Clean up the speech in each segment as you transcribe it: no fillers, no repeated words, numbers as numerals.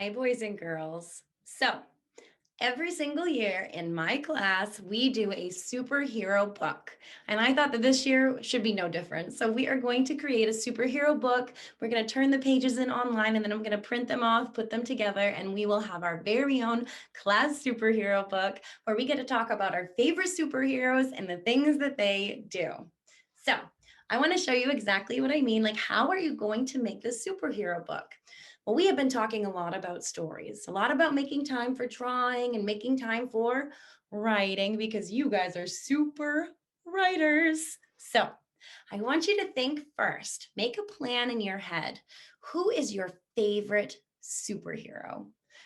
Hi, boys and girls. So, every single year in my class, we do a superhero book. And I thought that this year should be no different. So, we are going to create a superhero book. We're going to turn the pages in online and then I'm going to print them off, put them together, and we will have our very own class superhero book where we get to talk about our favorite superheroes and the things that they do. So, I want to show you exactly what I mean. Like, how are you going to make this superhero book? Well, we have been talking a lot about stories, a lot about making time for drawing and making time for writing because you guys are super writers. So, I want you to think first, make a plan in your head. Who is your favorite superhero?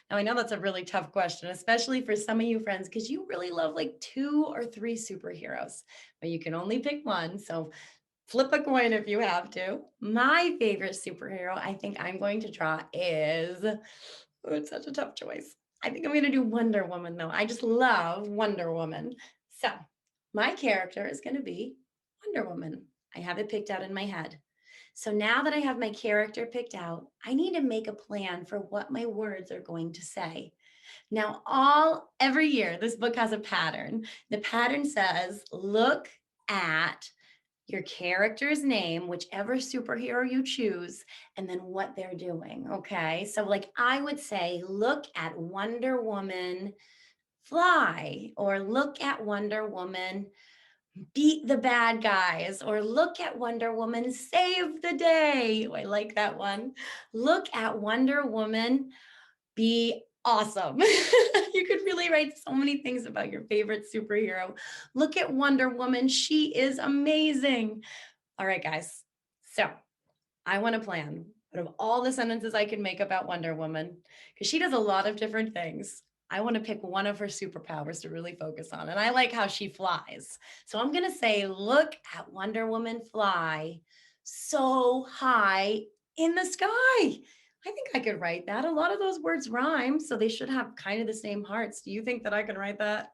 Now, I know that's a really tough question, especially for some of you friends, because you really love like two or three superheroes, but you can only pick one. So flip a coin if you have to. My favorite superhero I think I'm going to draw is, oh, it's such a tough choice. I think I'm going to do Wonder Woman though. I just love Wonder Woman. So my character is going to be Wonder Woman. I have it picked out in my head. So now that I have my character picked out, I need to make a plan for what my words are going to say. Now, every year, this book has a pattern. The pattern says, look at your character's name, whichever superhero you choose, and then what they're doing. Okay. So, like, I would say, look at Wonder Woman fly, or look at Wonder Woman beat the bad guys, or look at Wonder Woman save the day. Oh, I like that one. Look at Wonder Woman be awesome. You could really write so many things about your favorite superhero. Look at Wonder Woman. She is amazing. All right, guys. So I want to plan out of all the sentences I can make about Wonder Woman, because she does a lot of different things. I want to pick one of her superpowers to really focus on. And I like how she flies. So I'm going to say, look at Wonder Woman fly so high in the sky. I think I could write that. A lot of those words rhyme, so they should have kind of the same hearts. Do you think that I can write that?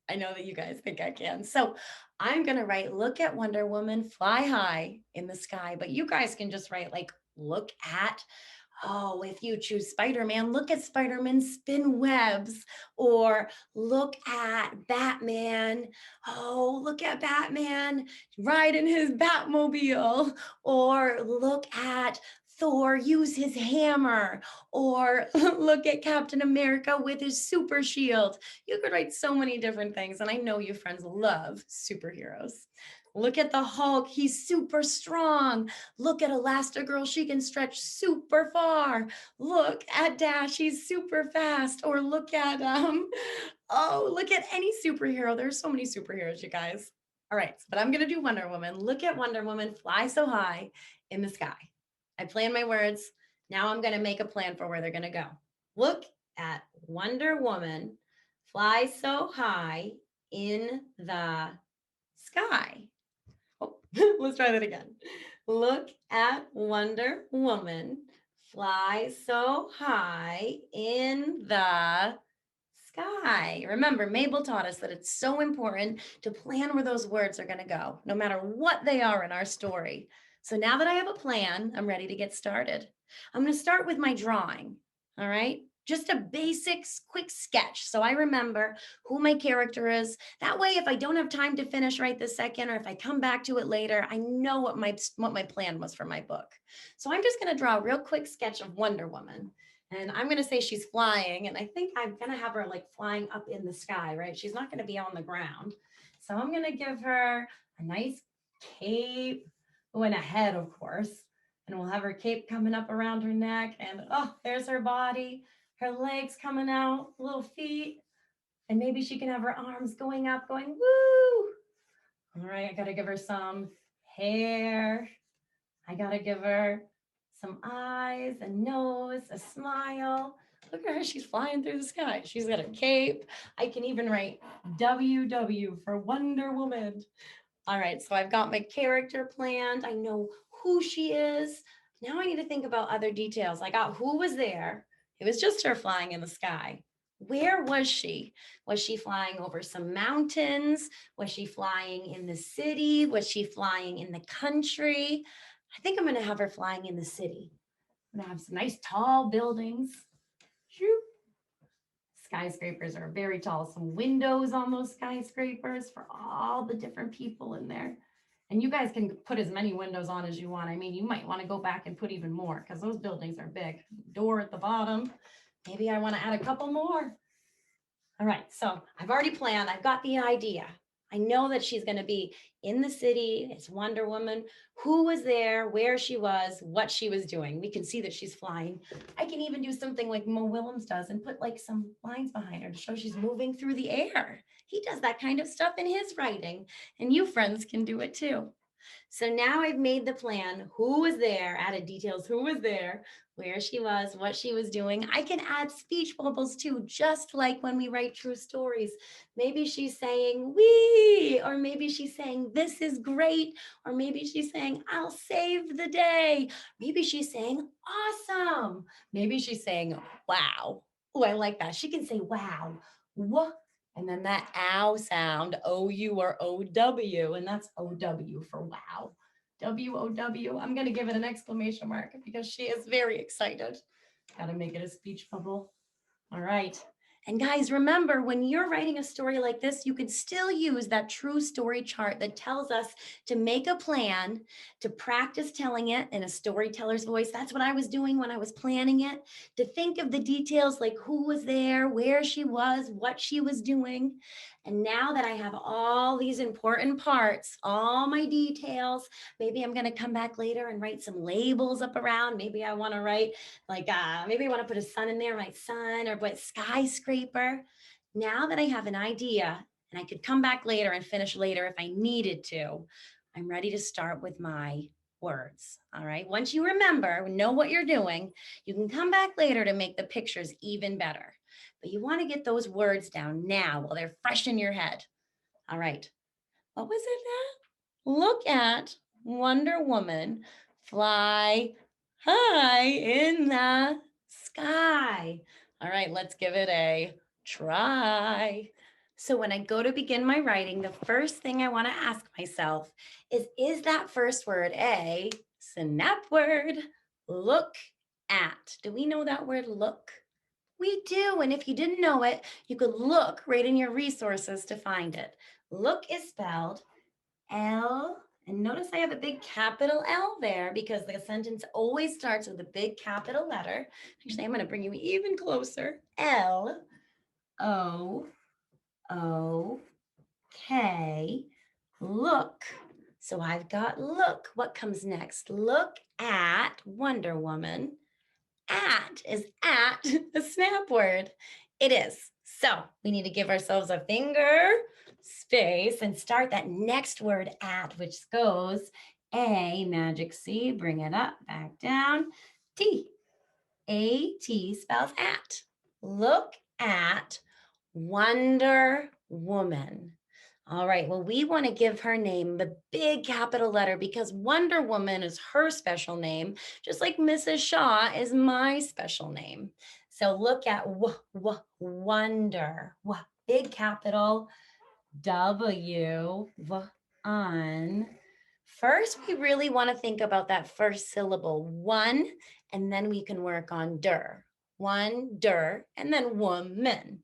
I know that you guys think I can. So I'm going to write, look at Wonder Woman fly high in the sky. But you guys can just write, like, look at, oh, if you choose Spider Man, look at Spider Man spin webs. Or look at Batman. Oh, look at Batman ride in his Batmobile. Or look at Thor use his hammer, or look at Captain America with his super shield. You could write so many different things, and I know you friends love superheroes. Look at the Hulk, he's super strong. Look at Elastigirl, she can stretch super far. Look at Dash, he's super fast. Or look at oh, look at any superhero. There's so many superheroes, you guys. All right, but I'm gonna do Wonder Woman. Look at Wonder Woman fly so high in the sky. I plan my words. Now I'm gonna make a plan for where they're gonna go. Look at Wonder Woman fly so high in the sky. Oh, let's try that again. Look at Wonder Woman fly so high in the sky. Remember, Mabel taught us that it's so important to plan where those words are going to go, no matter what they are in our story. So now that I have a plan, I'm ready to get started. I'm going to start with my drawing. All right. Just a basic, quick sketch. So I remember who my character is. That way, if I don't have time to finish right this second, or if I come back to it later, I know what my plan was for my book. So I'm just going to draw a real quick sketch of Wonder Woman. And I'm going to say she's flying. And I think I'm going to have her like flying up in the sky, right? She's not going to be on the ground. So I'm going to give her a nice cape. Oh, and a head, of course. And we'll have her cape coming up around her neck. And oh, there's her body, her legs coming out, little feet. And maybe she can have her arms going up, going, woo. All right, I got to give her some hair. I got to give her some eyes, a nose, a smile. Look at her. She's flying through the sky. She's got a cape. I can even write WW for Wonder Woman. All right, so I've got my character planned. I know who she is. Now I need to think about other details. I got who was there. It was just her flying in the sky. Where was she? Was she flying over some mountains? Was she flying in the city? Was she flying in the country? I think I'm going to have her flying in the city. I'm going to have some nice tall buildings. Shoop. Skyscrapers are very tall. Some windows on those skyscrapers for all the different people in there. And you guys can put as many windows on as you want. I mean, you might want to go back and put even more because those buildings are big. Door at the bottom. Maybe I want to add a couple more. All right, so I've already planned. I've got the idea. I know that she's going to be in the city. It's Wonder Woman. Who was there, where she was, what she was doing. We can see that she's flying. I can even do something like Mo Willems does and put like some lines behind her to show she's moving through the air. He does that kind of stuff in his writing, and you friends can do it too. So now I've made the plan. Who was there? Added details. Who was there? Where she was, what she was doing. I can add speech bubbles too, just like when we write true stories. Maybe she's saying, "we," or maybe she's saying, "this is great," or maybe she's saying, "I'll save the day." Maybe she's saying, "awesome." Maybe she's saying, "wow." Oh, I like that. She can say, "wow." What? And then that ow sound, O-U or O-W, and that's O-W for wow. W-O-W. I'm going to give it an exclamation mark because she is very excited. Got to make it a speech bubble. All right. And guys, remember, when you're writing a story like this, you can still use that true story chart that tells us to make a plan, to practice telling it in a storyteller's voice. That's what I was doing when I was planning it, to think of the details like who was there, where she was, what she was doing. And now that I have all these important parts, all my details, maybe I'm going to come back later and write some labels up around. Maybe I want to write maybe I want to put a sun in there, my sun, or what skyscraper. Now that I have an idea and I could come back later and finish later if I needed to, I'm ready to start with my words. All right. Once you remember, know what you're doing, you can come back later to make the pictures even better. But you want to get those words down now while they're fresh in your head. All right. What was it now? Look at Wonder Woman fly high in the sky. All right, let's give it a try. So when I go to begin my writing, the first thing I want to ask myself is that first word a snap word? Look at. Do we know that word look? We do. And if you didn't know it, you could look right in your resources to find it. Look is spelled L, and notice I have a big capital L there because the sentence always starts with a big capital letter. Actually, I'm going to bring you even closer. L, O, O, K, look. So I've got look. What comes next? Look at Wonder Woman. At is at a snap word. It is. So we need to give ourselves a finger space and start that next word at, which goes A, magic C, bring it up, back down, T. A-T spells at. Look at Wonder Woman. All right, well, we want to give her name the big capital letter because Wonder Woman is her special name, just like Mrs. Shaw is my special name. So look at wonder, big capital W, on. First, we really want to think about that first syllable, one, and then we can work on der. Wonder, and then woman.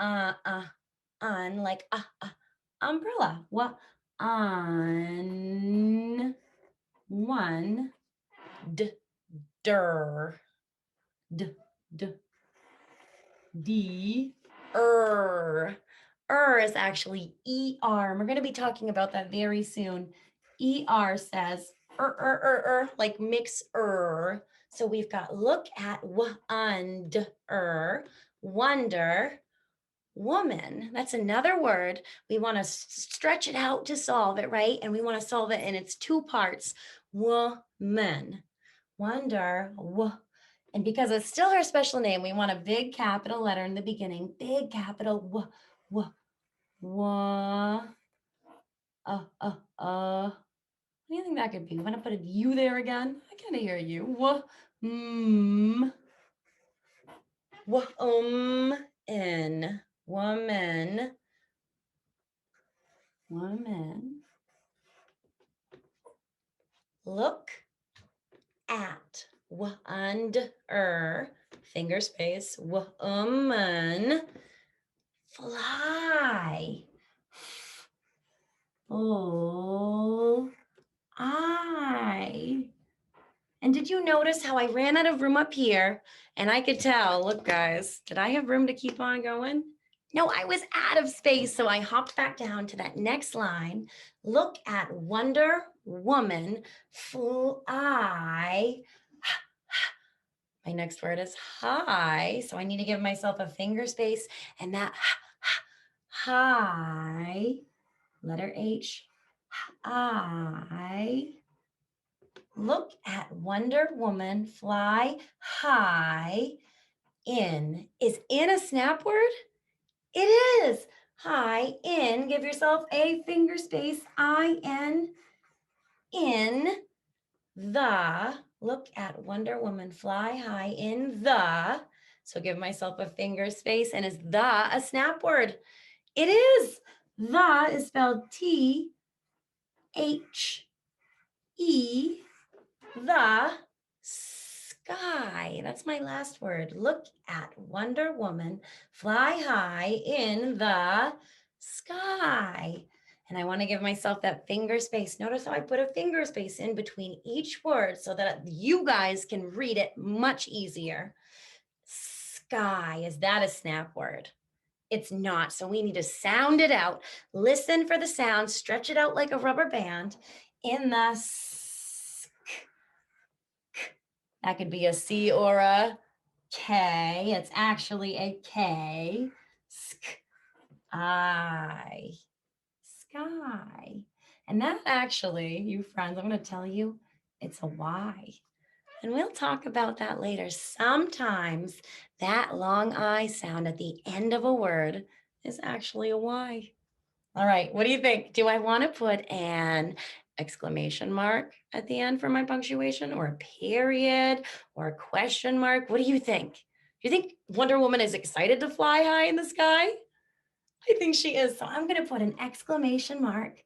On, like umbrella. On, one, der, d, is actually er. And we're going to be talking about that very soon. Er says like mix So we've got look at wonder, woman. That's another word. We want to stretch it out to solve it, right? And we want to solve it in its two parts. Woman. Wonder. And because it's still her special name, we want a big capital letter in the beginning. Big capital What do you think that could be? You want to put a U there again? I kind of hear you. In woman. Look at wonder finger space, woman, fly. Oh, I. And did you notice how I ran out of room up here? And I could tell, look, guys, did I have room to keep on going? No, I was out of space. So I hopped back down to that next line. Look at Wonder Woman fly. My next word is high. So I need to give myself a finger space and that high, letter H, I. Look at Wonder Woman fly high in. Is in a snap word? It is. High in. Give yourself a finger space. I-N. In the. Look at Wonder Woman fly high in the. So give myself a finger space. And is the a snap word? It is. The is spelled T-H-E. The sky. That's my last word. Look at Wonder Woman fly high in the sky. And I want to give myself that finger space. Notice how I put a finger space in between each word so that you guys can read it much easier. Sky, is that a snap word? It's not. So we need to sound it out. Listen for the sound, stretch it out like a rubber band. In the that could be a C or a K. It's actually a K. Sky. Sky. And that actually, you friends, I'm going to tell you, it's a Y. And we'll talk about that later. Sometimes that long I sound at the end of a word is actually a Y. All right, what do you think? Do I want to put an exclamation mark at the end for my punctuation, or a period, or a question mark? What do you think? Do you think Wonder Woman is excited to fly high in the sky? I think she is. So I'm going to put an exclamation mark.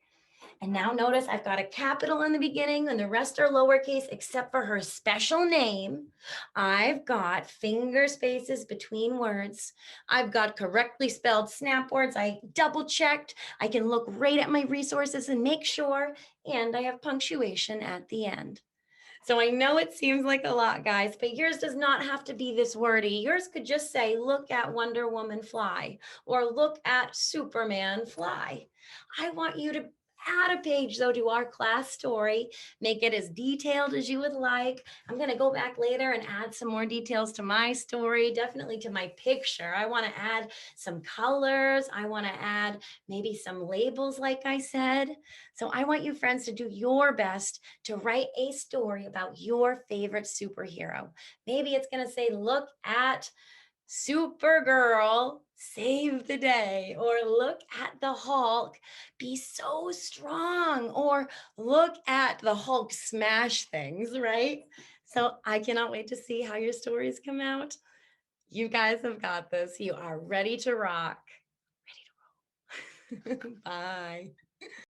And now notice I've got a capital in the beginning and the rest are lowercase except for her special name. I've got finger spaces between words. I've got correctly spelled snap words. I double checked. I can look right at my resources and make sure. And I have punctuation at the end. So I know it seems like a lot, guys, but yours does not have to be this wordy. Yours could just say, look at Wonder Woman fly, or look at Superman fly. I want you to add a page though to our class story, make it as detailed as you would like. I'm going to go back later and add some more details to my story, definitely to my picture. I want to add some colors. I want to add maybe some labels, like I said. So I want you friends to do your best to write a story about your favorite superhero. Maybe it's going to say, look at Supergirl save the day, or look at the Hulk be so strong, or look at the Hulk smash things, right? So I cannot wait to see how your stories come out. You guys have got this. You are ready to rock. Ready to roll. Bye.